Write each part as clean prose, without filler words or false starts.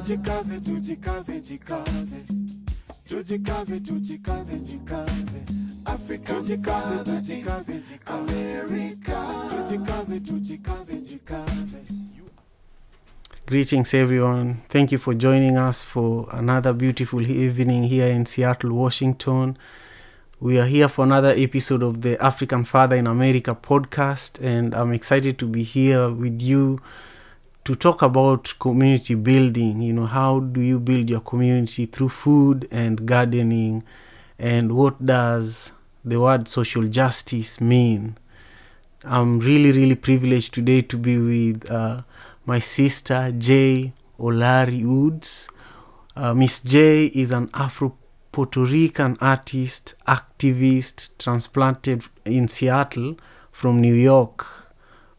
Tujikaze, tujikaze, jikaze. Tujikaze, tujikaze, jikaze. Africa, tujikaze, tujikaze, jikaze. America, tujikaze, tujikaze, jikaze. Greetings, everyone. Thank you for joining us for another beautiful evening here in Seattle, Washington. We are here for another episode of the African Father in America podcast, and I'm excited to be here with you to talk about community building. You know, how do you build your community through food and gardening, and what does the word social justice mean? I'm really privileged today to be with my sister J. Olari Woods. Miss J is an Afro Puerto Rican artist, activist, transplanted in Seattle from New York.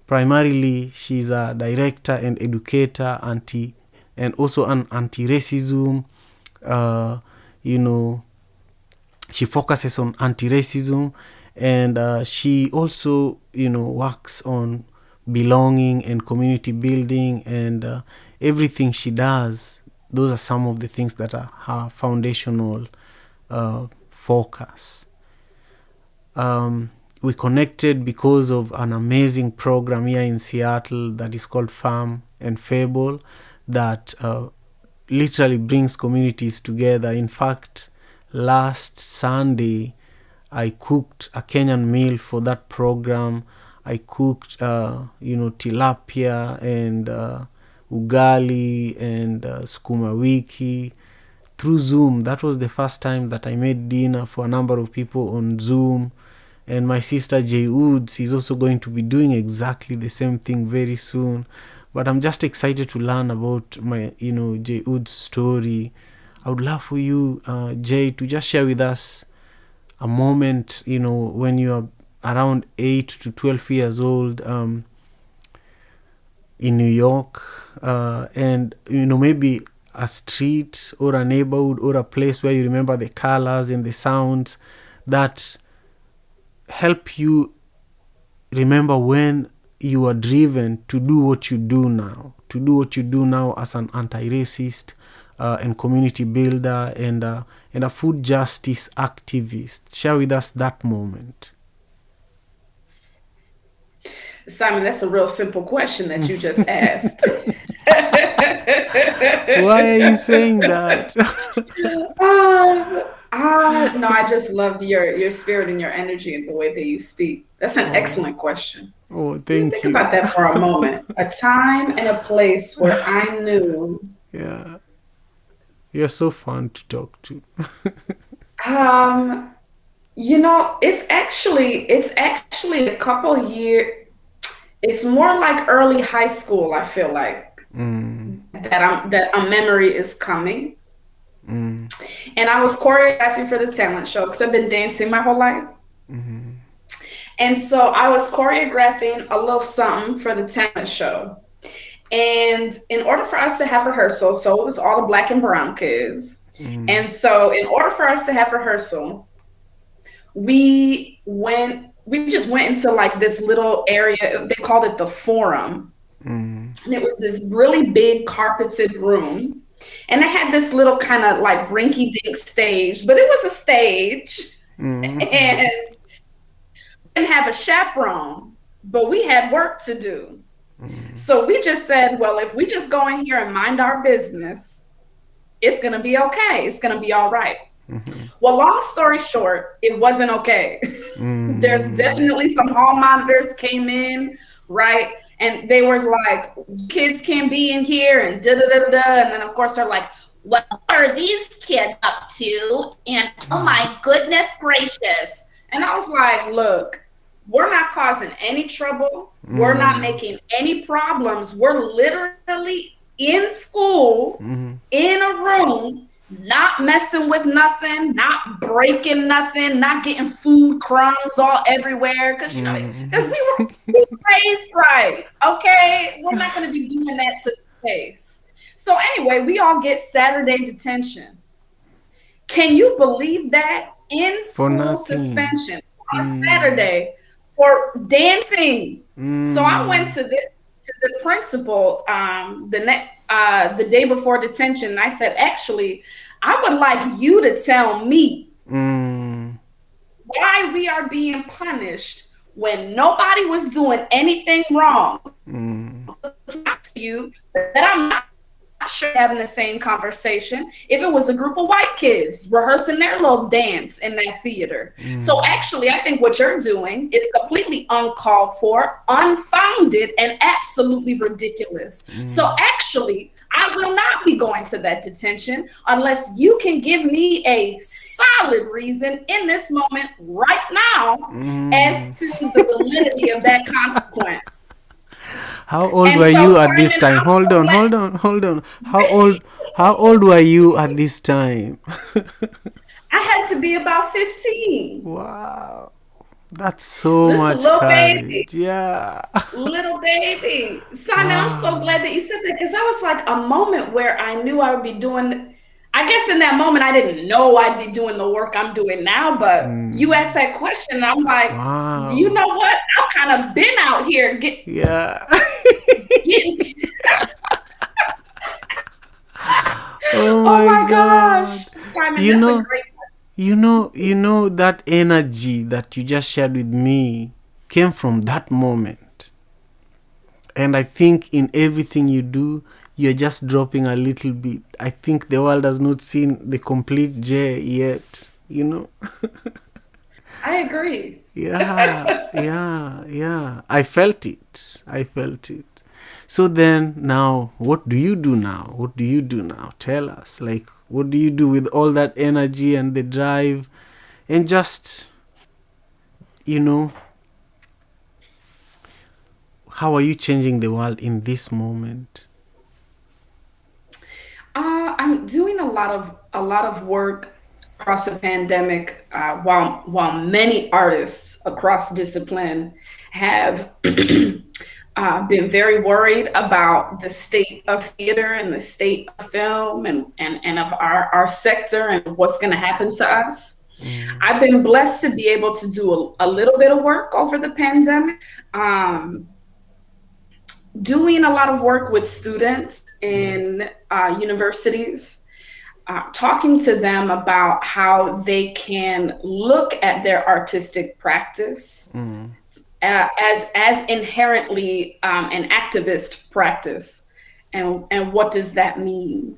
Primarily, she's a director and educator, and also an anti-racism. She focuses on anti-racism, and she also, works on belonging and community building, and everything she does. Those are some of the things that are her foundational focus. We connected because of an amazing program here in Seattle that is called Farm and Fable, that literally brings communities together. In fact, last Sunday, I cooked a Kenyan meal for that program. I cooked, tilapia and ugali and sukuma wiki through Zoom. That was the first time that I made dinner for a number of people on Zoom. And my sister J. Woods is also going to be doing exactly the same thing very soon. But I'm just excited to learn about my, J. Woods' story. I would love for you, Jay, to just share with us a moment, when you are around 8 to 12 years old in New York, and, maybe a street or a neighborhood or a place where you remember the colors and the sounds that help you remember when you were driven to do what you do now, as an anti-racist and community builder and a food justice activist. Share with us that moment. Simon, that's a real simple question that you just asked. Why are you saying that? No, I just love your spirit and your energy and the way that you speak. That's an excellent question. Oh, thank you. Think about that for a moment. A time and a place where I knew. Yeah. You're so fun to talk to. It's actually a couple years. It's more like early high school, I feel like. That a memory is coming. And I was choreographing for the talent show because I've been dancing my whole life. And so I was choreographing a little something for the talent show. And in order for us to have rehearsal, so it was all the black and brown kids. And so in order for us to have rehearsal, we just went into like this little area. They called it the forum. And it was this really big carpeted room. And it had this little kind of like rinky-dink stage, but it was a stage. And we didn't have a chaperone, but we had work to do. So we just said, well, if we just go in here and mind our business, it's going to be okay. It's going to be all right. Well, long story short, it wasn't okay. There's definitely some hall monitors came in, right? And they were like, kids can't be in here and da-da-da-da. And then, of course, they're like, what are these kids up to? And oh, my goodness gracious. And I was like, look, we're not causing any trouble. We're not making any problems. We're literally in school, in a room, not messing with nothing, not breaking nothing, not getting food crumbs all everywhere. Because, because we were raised right. Okay. We're not going to be doing that to the face. So anyway, we all get Saturday detention. Can you believe that? In school suspension on Saturday for dancing. So I went to this to the principal the day before detention. And I said, actually, I would like you to tell me Mm, why we are being punished when nobody was doing anything wrong. mm, You that I'm not sure having the same conversation if it was a group of white kids rehearsing their little dance in that theater. So mm, actually, I think what you're doing is completely uncalled for, unfounded, and absolutely ridiculous. So mm, actually, I will not be going to that detention unless you can give me a solid reason in this moment right now mm. as to the validity of that consequence. How old And were so, you at this Simon, time? I'm Hold so on, glad. hold on, hold on. How old were you at this time? I had to be about 15. Wow. That's so Listen, much little baby, courage. Yeah. little baby. Simon, I'm so Wow. glad that you said that because that was like a moment where I knew I would be doing, I guess in that moment, I didn't know I'd be doing the work I'm doing now, but you asked Mm. that question, and I'm like, you Wow. know what? I've kind of been out here Yeah. getting, Oh oh my my gosh. God. Simon, You that's a know, great you know that energy that you just shared with me came from that moment. And I think in everything you do, you're just dropping a little bit. I think the world has not seen the complete J yet. I agree. Yeah, yeah, yeah. I felt it. I felt it. So then, now, what do you do now? What do you do now? Tell us. Like, what do you do with all that energy and the drive? And just, you know, how are you changing the world in this moment? I'm doing a lot of work across the pandemic, while many artists across discipline have been very worried about the state of theater and the state of film and of our sector and what's going to happen to us. Mm, I've been blessed to be able to do a little bit of work over the pandemic. Um, Doing a lot of work with students mm, in universities, talking to them about how they can look at their artistic practice mm, as inherently an activist practice, and what does that mean?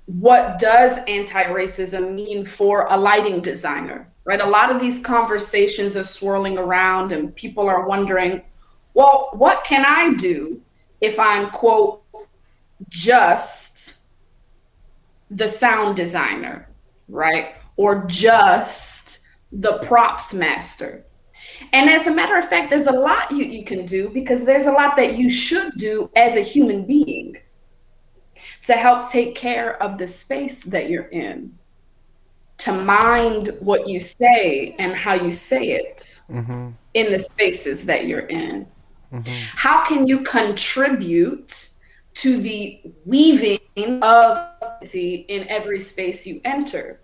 What does anti-racism mean for a lighting designer? Right, a lot of these conversations are swirling around, and people are wondering, well, what can I do if I'm, quote, just the sound designer, right? Or just the props master. And as a matter of fact, there's a lot you can do, because there's a lot that you should do as a human being to help take care of the space that you're in, to mind what you say and how you say it mm-hmm, in the spaces that you're in. mm-hmm, How can you contribute to the weaving of identity in every space you enter?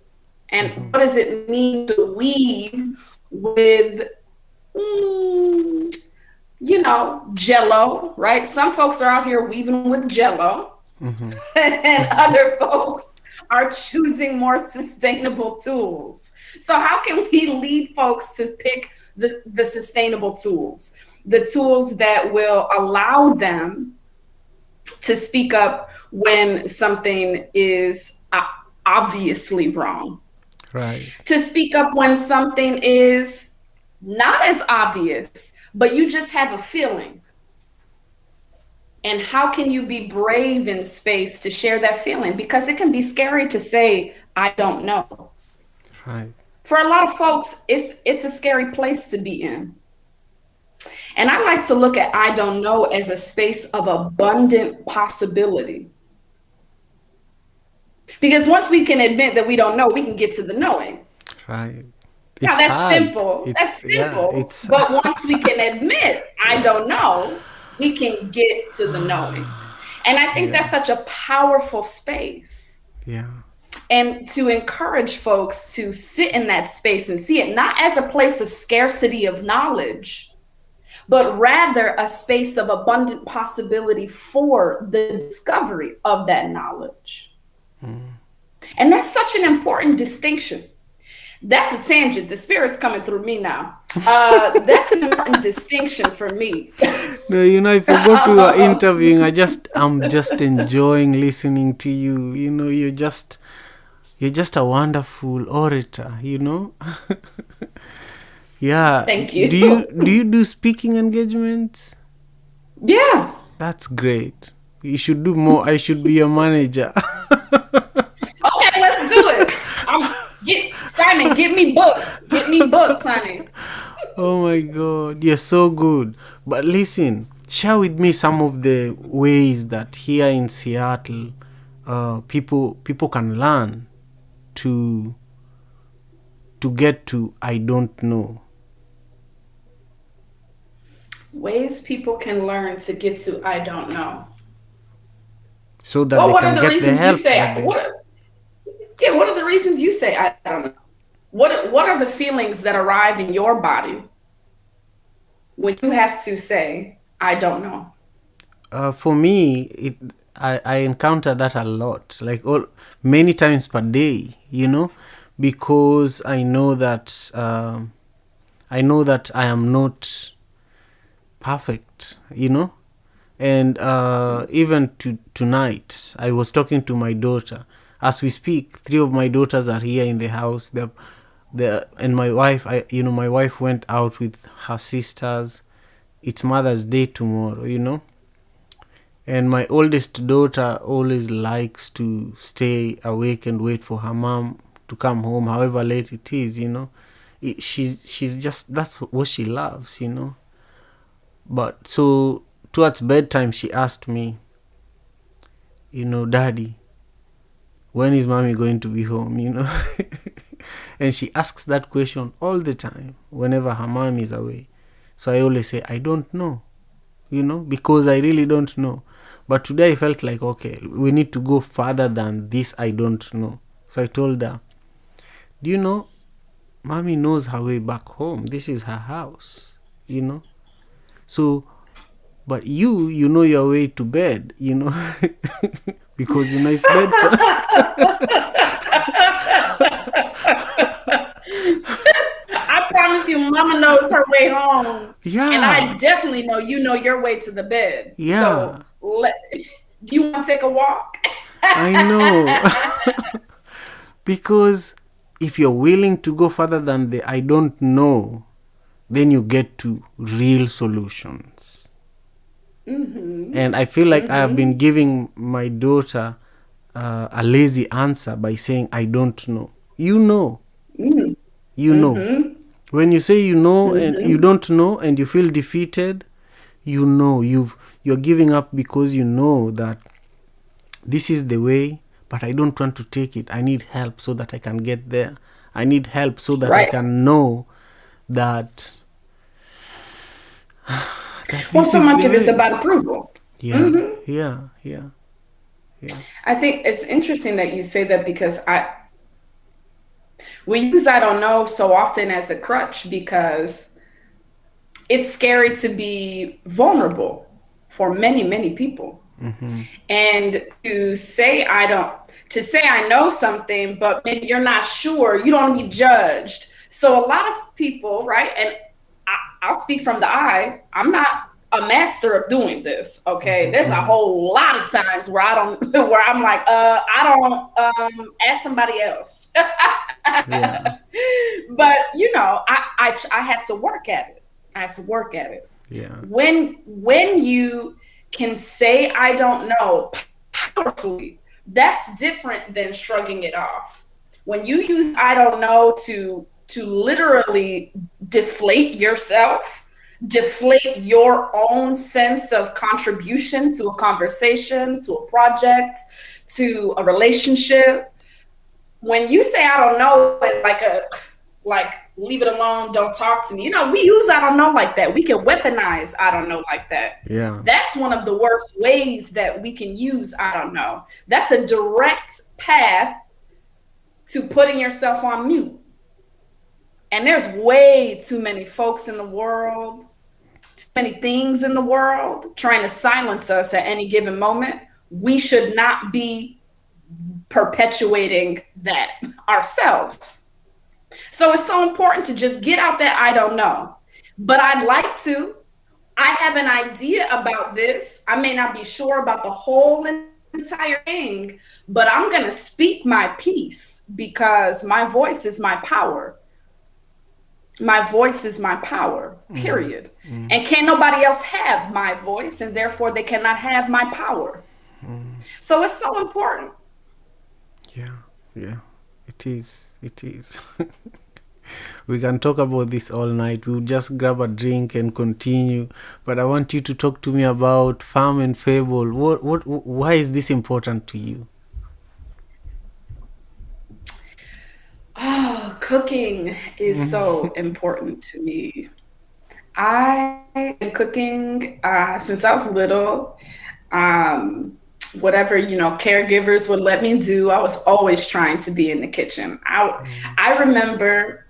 And mm-hmm, what does it mean to weave with, Jello, right? Some folks are out here weaving with Jello, mm-hmm. and other folks are choosing more sustainable tools. So, how can we lead folks to pick the sustainable tools, the tools that will allow them to speak up when something is obviously wrong, Right. to speak up when something is not as obvious, but you just have a feeling? And how can you be brave in space to share that feeling? Because it can be scary to say, I don't know. Right. For a lot of folks, it's a scary place to be in. And I like to look at I don't know as a space of abundant possibility. Because once we can admit that we don't know, we can get to the knowing. Right. Now It's that's hard. simple. It's, That's yeah, simple. it's, But once we can admit I yeah, don't know, we can get to the knowing. And I think yeah, that's such a powerful space. yeah, And to encourage folks to sit in that space and see it not as a place of scarcity of knowledge, but rather a space of abundant possibility for the discovery of that knowledge. And that's such an important distinction. That's a tangent. The spirit's coming through me now. That's an important distinction for me. No, I forgot we were interviewing. I'm just enjoying listening to you. You're just a wonderful orator. Yeah. Thank you. Do you do speaking engagements? Yeah. That's great. You should do more. I should be your manager. Okay, let's do it. Simon, get me booked. Get me booked, Simon. Oh my God, you're so good. But listen, share with me some of the ways that here in Seattle, people can learn to get to I don't know. Ways people can learn to get to I don't know. So that they can get the help. What are the reasons you say I don't know? What are the feelings that arrive in your body when you have to say I don't know? For me, I encounter that a lot, like many times per day, because I know that I am not perfect, and even tonight I was talking to my daughter. As we speak, 3 of my daughters are here in the house. And my wife, my wife went out with her sisters. It's Mother's Day tomorrow, and my oldest daughter always likes to stay awake and wait for her mom to come home, however late it is. She's just, that's what she loves. But so towards bedtime, she asked me, Daddy, when is mommy going to be home? And she asks that question all the time whenever her mom is away. So I always say, I don't know, because I really don't know. But today I felt like, okay, we need to go further than this I don't know. So I told her, do you know, mommy knows her way back home. This is her house, So, but you know your way to bed, because it's bedtime. I promise you, Mama knows her way home. Yeah. And I definitely know you know your way to the bed. Yeah. So, do you want to take a walk? I know. Because if you're willing to go further than the I don't know, then you get to real solutions. Mm-hmm. And I feel like I have been giving my daughter a lazy answer by saying I don't know. You know. Mm-hmm. You know. When you say and you don't know and you feel defeated, you're giving up because you know that this is the way, but I don't want to take it. I need help so that I can get there. I need help so that I can know that well, so much of it's about approval. Yeah. Mm-hmm. Yeah. I think it's interesting that you say that, because we use I don't know so often as a crutch, because it's scary to be vulnerable for many, many people. Mm-hmm. And to say I know something, but maybe you're not sure, you don't want to be judged. So a lot of people, right, and I'll speak from the I'm not a master of doing this. Okay. Mm-hmm. There's a whole lot of times where I'm like, I don't ask somebody else. Yeah. But I have to work at it. Yeah. When you can say I don't know powerfully, that's different than shrugging it off. When you use I don't know to literally deflate yourself, deflate your own sense of contribution to a conversation, to a project, to a relationship. When you say I don't know, it's like leave it alone, don't talk to me. We use I don't know like that. We can weaponize I don't know like that. Yeah. That's one of the worst ways that we can use I don't know. That's a direct path to putting yourself on mute. And there's way too many folks in the world, many things in the world trying to silence us at any given moment, we should not be perpetuating that ourselves. So it's so important to just get out that I don't know. But I'd like to. I have an idea about this. I may not be sure about the whole entire thing, but I'm going to speak my piece because my voice is my power. My voice is my power, period. And can't nobody else have my voice, and therefore they cannot have my power. So it's so important. Yeah, it is. We can talk about this all night. We'll just grab a drink and continue. But I want you to talk to me about Farm and Fable. Why is this important to you? Oh, cooking is so important to me. I am cooking since I was little. Whatever, caregivers would let me do, I was always trying to be in the kitchen. I remember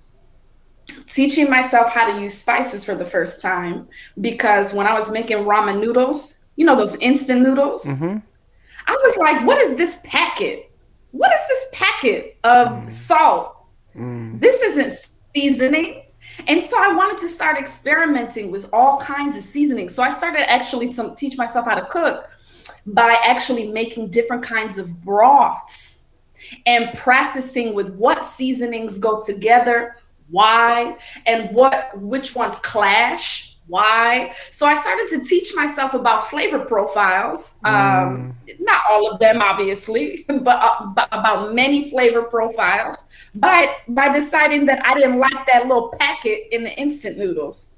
teaching myself how to use spices for the first time because when I was making ramen noodles, those instant noodles, I was like, what is this packet? What is this packet of salt? This isn't seasoning. And so I wanted to start experimenting with all kinds of seasonings. So I started actually to teach myself how to cook by actually making different kinds of broths and practicing with what seasonings go together, why, and which ones clash, why. So I started to teach myself about flavor profiles, not all of them obviously, but about many flavor profiles, but by deciding that I didn't like that little packet in the instant noodles.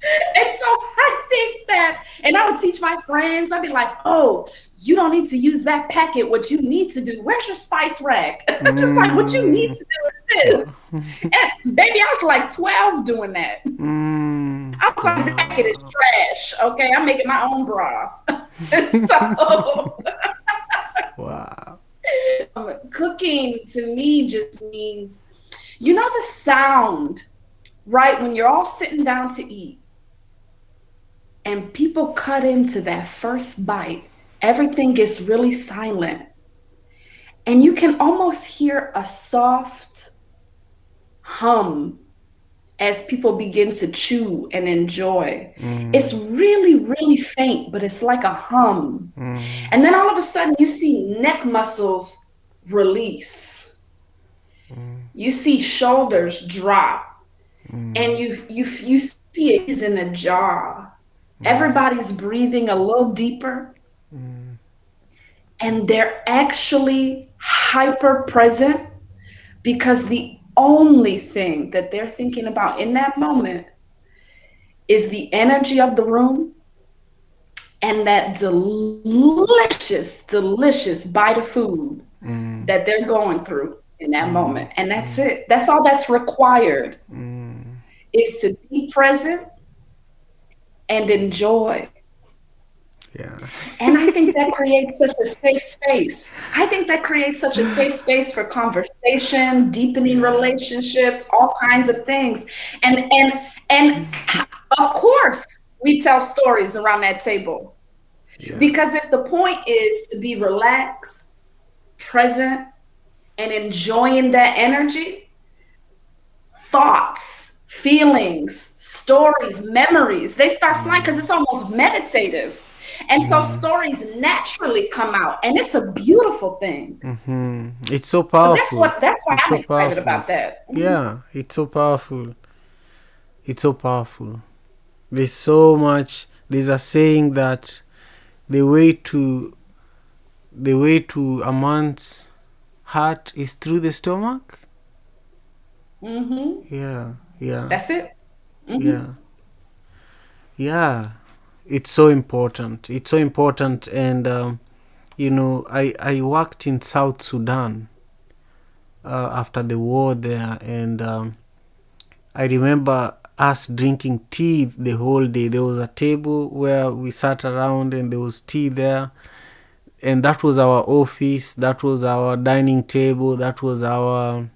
And so I think that, and I would teach my friends, I'd be like, oh, you don't need to use that packet. What you need to do, where's your spice rack? Just like, what you need to do is this. And baby, I was like 12 doing that. I was like, that packet is trash. Okay, I'm making my own broth. So, wow. Cooking to me just means, the sound, right? When you're all sitting down to eat and people cut into that first bite, everything gets really silent. And you can almost hear a soft hum as people begin to chew and enjoy. It's really, really faint, but it's like a hum. And then all of a sudden you see neck muscles release. You see shoulders drop. And you see it is in the jaw. Everybody's breathing a little deeper. And they're actually hyper present because the only thing that they're thinking about in that moment is the energy of the room and that delicious, delicious bite of food that they're going through in that moment. And that's it. That's all that's required is to be present and enjoy. Yeah. And I think that creates such a safe space. I think that creates such a safe space for conversation, deepening relationships, all kinds of things. And of course, we tell stories around that table. Because if the point is to be relaxed, present, and enjoying that energy, thoughts, feelings, stories, memories, they start flying because it's almost meditative. And so stories naturally come out, and it's a beautiful thing. It's so powerful. That's why I'm excited about that. Yeah, it's so powerful. It's so powerful. There's so much. There's a saying that the way to a man's heart is through the stomach. Yeah. That's it. Yeah. It's so important. And I worked in South Sudan after the war there, and I remember us drinking tea the whole day. There was a table where we sat around and there was tea there, and that was our office, that was our dining table, that was our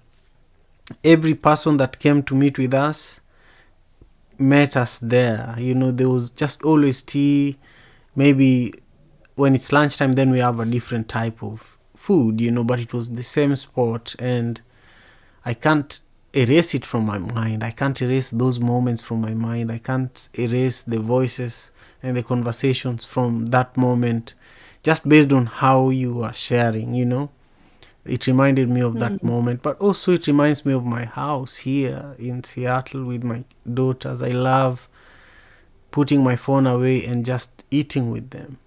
every person that came to meet with us met us there. There was just always tea. Maybe when it's lunchtime, then we have a different type of food, but it was the same spot, and I can't erase it from my mind. I can't erase those moments from my mind. I can't erase the voices and the conversations from that moment, just based on how you are sharing, It reminded me of that moment, but also it reminds me of my house here in Seattle with my daughters. I love putting my phone away and just eating with them.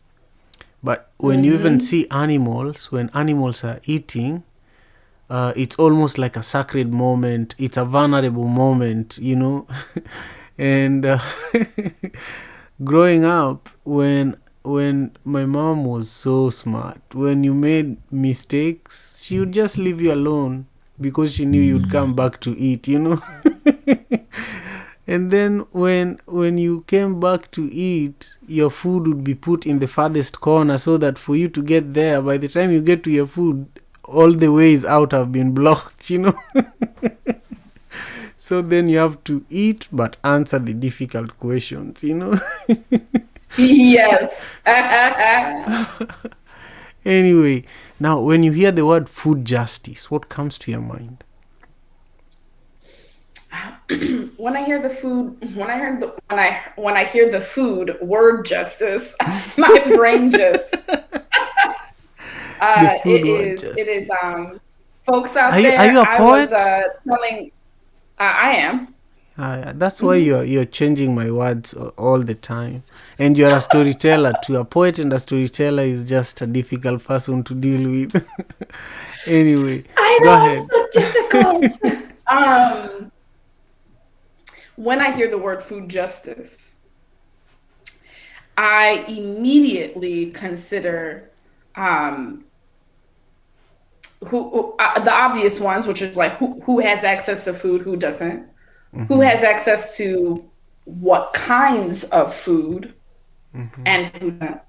But when you even see animals, when animals are eating, it's almost like a sacred moment. It's a vulnerable moment, And growing up, when my mom was so smart, when you made mistakes, she would just leave you alone because she knew you'd come back to eat, And then when you came back to eat, your food would be put in the farthest corner, so that for you to get there, by the time you get to your food, all the ways out have been blocked, So then you have to eat but answer the difficult questions, Yes. Anyway, now when you hear the word food justice, what comes to your mind? When I hear the food word justice, my brain just The food word it justice. is folks out Are there. you a I poet? was telling I am. That's why you're changing my words all the time. And you're a storyteller too. A poet and a storyteller is just a difficult person to deal with. Anyway, I go know, ahead. it's so difficult. When I hear the word food justice, I immediately consider the obvious ones, which is like who has access to food, who doesn't, who has access to what kinds of food, and who doesn't,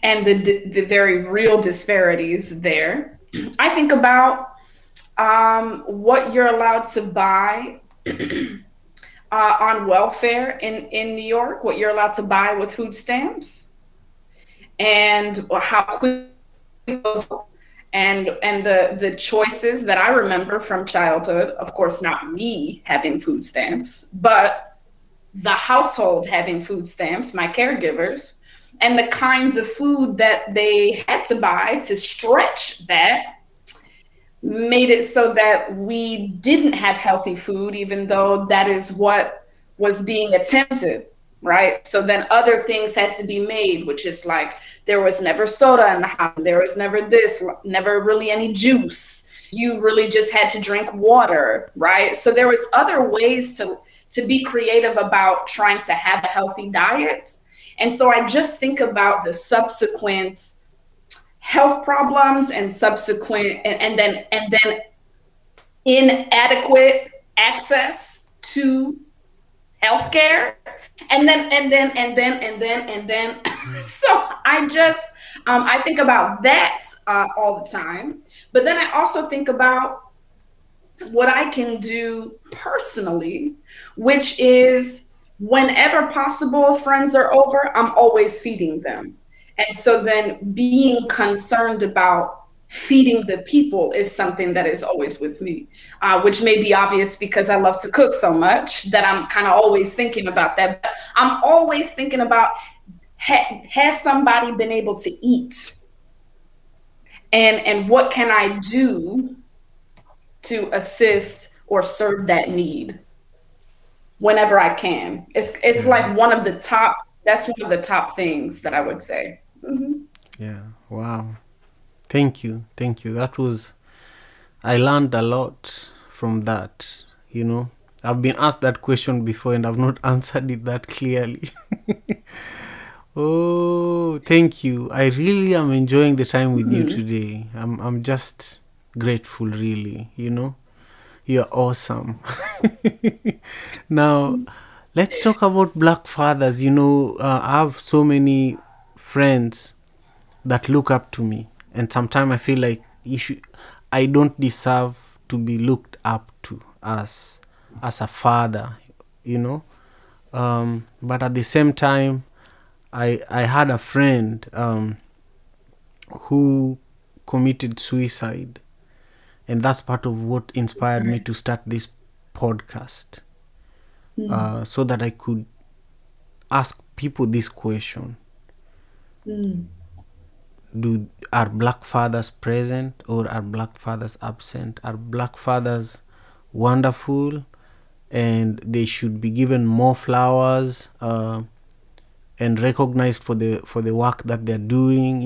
and the very real disparities there. I think about what you're allowed to buy on welfare in New York, what you're allowed to buy with food stamps, and how quickly those and the choices that I remember from childhood. Of course, not me having food stamps, but the household having food stamps, my caregivers, and the kinds of food that they had to buy to stretch that made it so that we didn't have healthy food, even though that is what was being attempted, right? So then other things had to be made, which is like there was never soda in the house, there was never this, never really any juice. You really just had to drink water, right? So there was other ways to be creative about trying to have a healthy diet. And so I just think about the subsequent health problems and subsequent and then inadequate access to healthcare, and then so I think about that all the time. But then I also think about what I can do personally, which is whenever possible, friends are over, I'm always feeding them. And so then being concerned about feeding the people is something that is always with me, which may be obvious because I love to cook so much that I'm kind of always thinking about that. But I'm always thinking about, has somebody been able to eat? And what can I do to assist or serve that need whenever I can? It's like that's one of the top things that I would say. Mm-hmm. Yeah. Wow. Thank you. I learned a lot from that. I've been asked that question before and I've not answered it that clearly. Oh, thank you. I really am enjoying the time with you today. I'm just grateful, really. You're awesome. Now, let's talk about Black fathers. I have so many friends that look up to me, and sometimes I feel like I don't deserve to be looked up to as a father. But at the same time, I had a friend who committed suicide, and that's part of what inspired me to start this podcast, so that I could ask people this question: are black fathers present, or are black fathers absent? Are black fathers wonderful and they should be given more flowers, and recognized for the work that they're doing?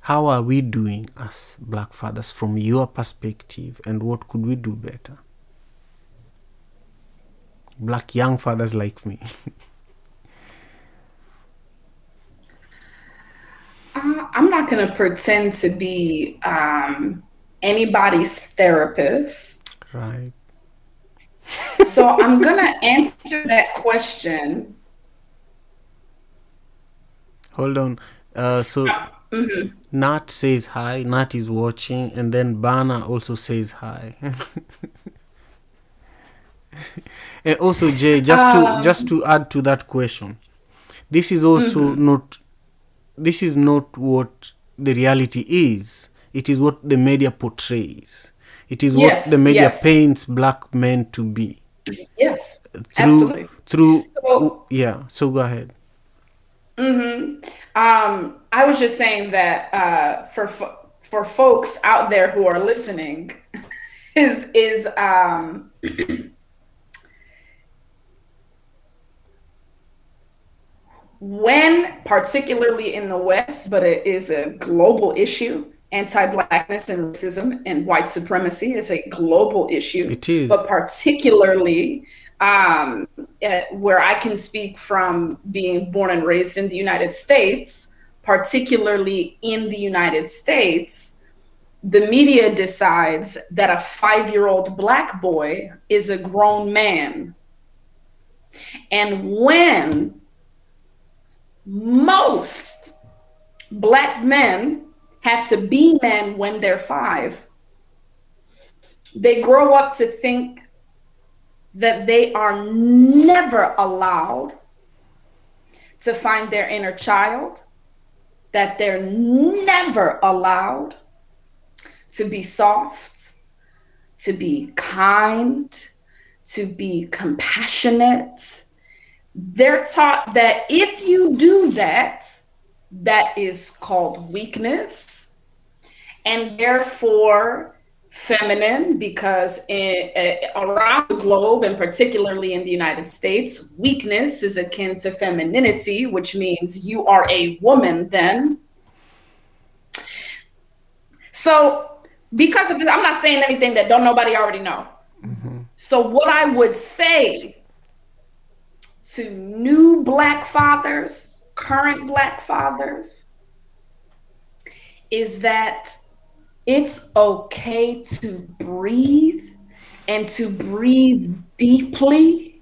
How are we doing as black fathers from your perspective, and what could we do better? Black young fathers like me. I'm not going to pretend to be anybody's therapist. Right. So I'm going to answer that question. Hold on. So Nat says hi. Nat is watching, and then Bana also says hi. And also, Jay, just to add to that question, this is also not. This is not what the reality is. It is what the media portrays. It is what the media paints black men to be. Yes, absolutely. Yeah. So go ahead. I was just saying that for folks out there who are listening, is when, particularly in the West, but it is a global issue. Anti-blackness and racism and white supremacy is a global issue. It is. But particularly where I can speak from being born and raised in the United States, particularly in the United States, the media decides that a 5-year-old black boy is a grown man. And when most black men have to be men when they're 5, they grow up to think that they are never allowed to find their inner child, that they're never allowed to be soft, to be kind, to be compassionate. They're taught that if you do that, that is called weakness, and therefore feminine, because around the globe, and particularly in the United States, weakness is akin to femininity, which means you are a woman then. So because of this, I'm not saying anything that don't nobody already know. So what I would say to new black fathers, current black fathers, is that it's okay to breathe, and to breathe deeply.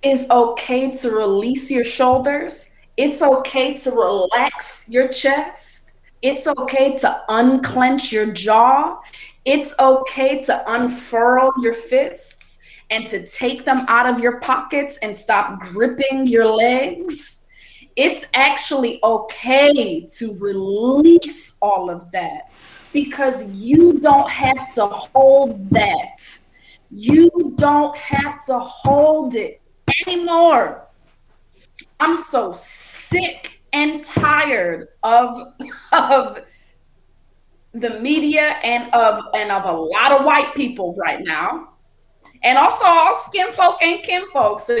It's okay to release your shoulders. It's okay to relax your chest. It's okay to unclench your jaw. It's okay to unfurl your fists and to take them out of your pockets and stop gripping your legs. It's actually okay to release all of that, because you don't have to hold that. You don't have to hold it anymore. I'm so sick and tired of the media and of a lot of white people right now. And also, all skin folk and kin folk. So,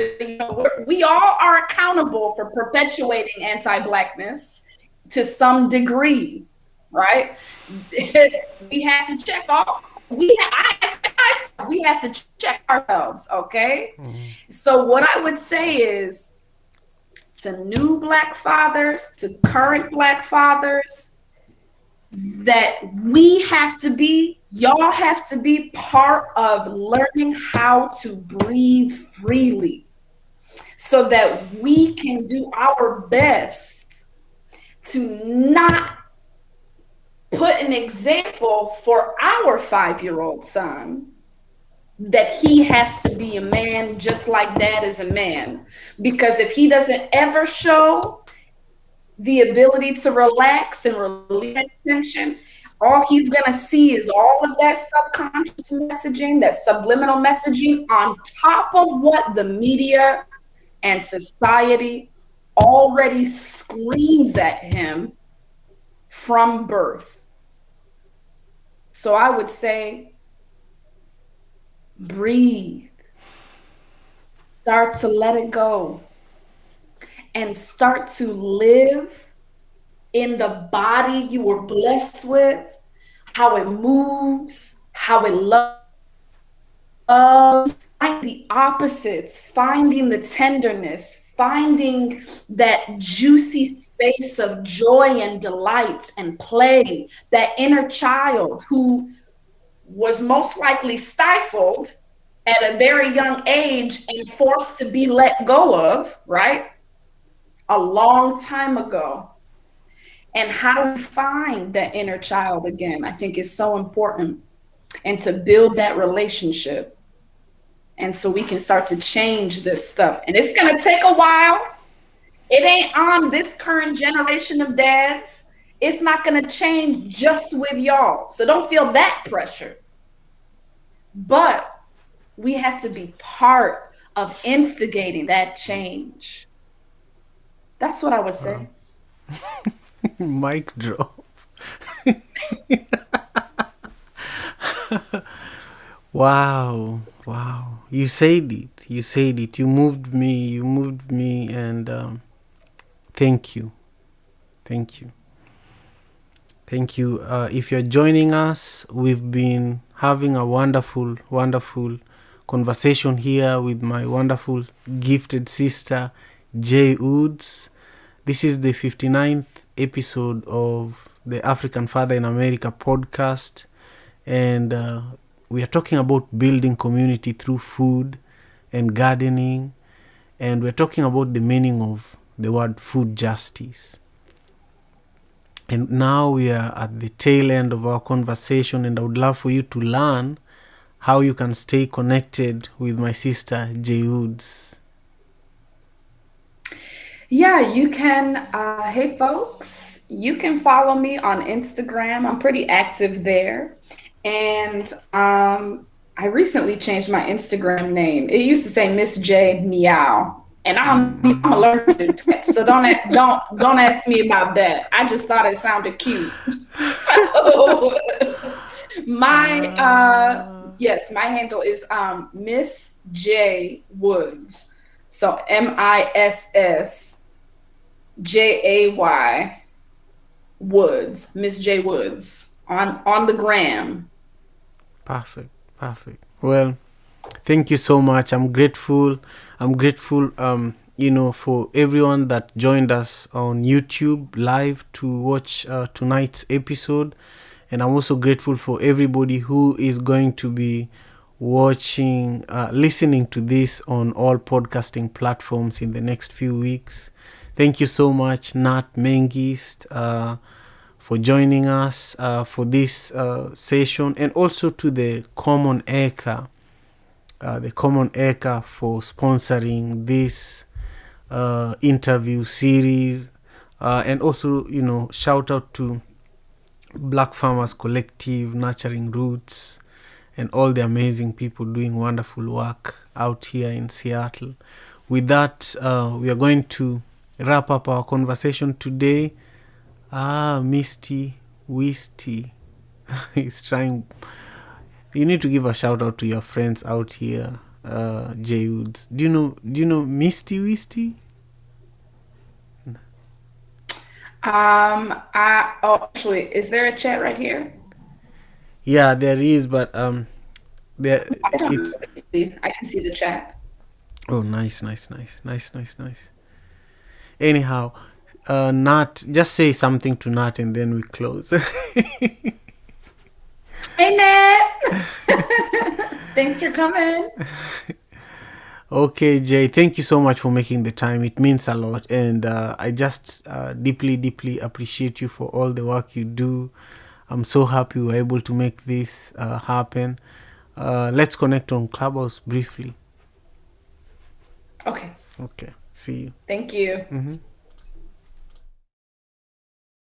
we all are accountable for perpetuating anti-blackness to some degree, right? We have to check off. We have to check ourselves, okay? So what I would say is, to new black fathers, to current black fathers, that y'all have to be part of learning how to breathe freely, so that we can do our best to not put an example for our 5-year-old son that he has to be a man just like dad is a man. Because if he doesn't ever show the ability to relax and release that tension, all he's going to see is all of that subconscious messaging, that subliminal messaging, on top of what the media and society already screams at him from birth. So I would say, breathe, start to let it go, and start to live in the body you were blessed with, how it moves, how it loves, find the opposites, finding the tenderness, finding that juicy space of joy and delight and play, that inner child who was most likely stifled at a very young age and forced to be let go of, right? A long time ago. And how we find that inner child again, I think is so important. And to build that relationship. And so we can start to change this stuff. And it's going to take a while. It ain't on this current generation of dads. It's not going to change just with y'all. So don't feel that pressure. But we have to be part of instigating that change. That's what I would say. Mic drop. Wow. You said it. You moved me, and thank you. If you're joining us, we've been having a wonderful conversation here with my wonderful gifted sister, Jay Woods. This is the 59th episode of the African Father in America podcast, and we are talking about building community through food and gardening, and we're talking about the meaning of the word food justice. And now we are at the tail end of our conversation, and I would love for you to learn how you can stay connected with my sister, Jay Woods. Yeah, you can. Hey, folks, you can follow me on Instagram. I'm pretty active there. And I recently changed my Instagram name. It used to say Miss J Meow. And I'm allergic to text, so don't ask me about that. I just thought it sounded cute. So my yes, my handle is Miss J Woods. So MISSJAY Woods, Miss J Woods on the gram. Perfect. Well, thank you so much. I'm grateful, for everyone that joined us on YouTube live to watch tonight's episode. And I'm also grateful for everybody who is going to be listening to this on all podcasting platforms in the next few weeks. Thank you so much, Nat Mengist, for joining us for this session, and also to the Common Acre for sponsoring this interview series, and also shout out to Black Farmers Collective, Nurturing Roots, and all the amazing people doing wonderful work out here in Seattle. With that, we are going to wrap up our conversation today. Misty Wisty is trying. You need to give a shout out to your friends out here, Jay Woods. Do you know Misty Wisty? Actually, is there a chat right here? Yeah, there is, but I can see the chat. Oh, nice. Anyhow, Nat, just say something to Nat and then we close. Hey, Nat. Thanks for coming. Okay, Jay, thank you so much for making the time. It means a lot, and I just deeply appreciate you for all the work you do. I'm so happy we were able to make this happen. let's connect on Clubhouse briefly. Okay. Okay. See you. Thank you. Mm-hmm.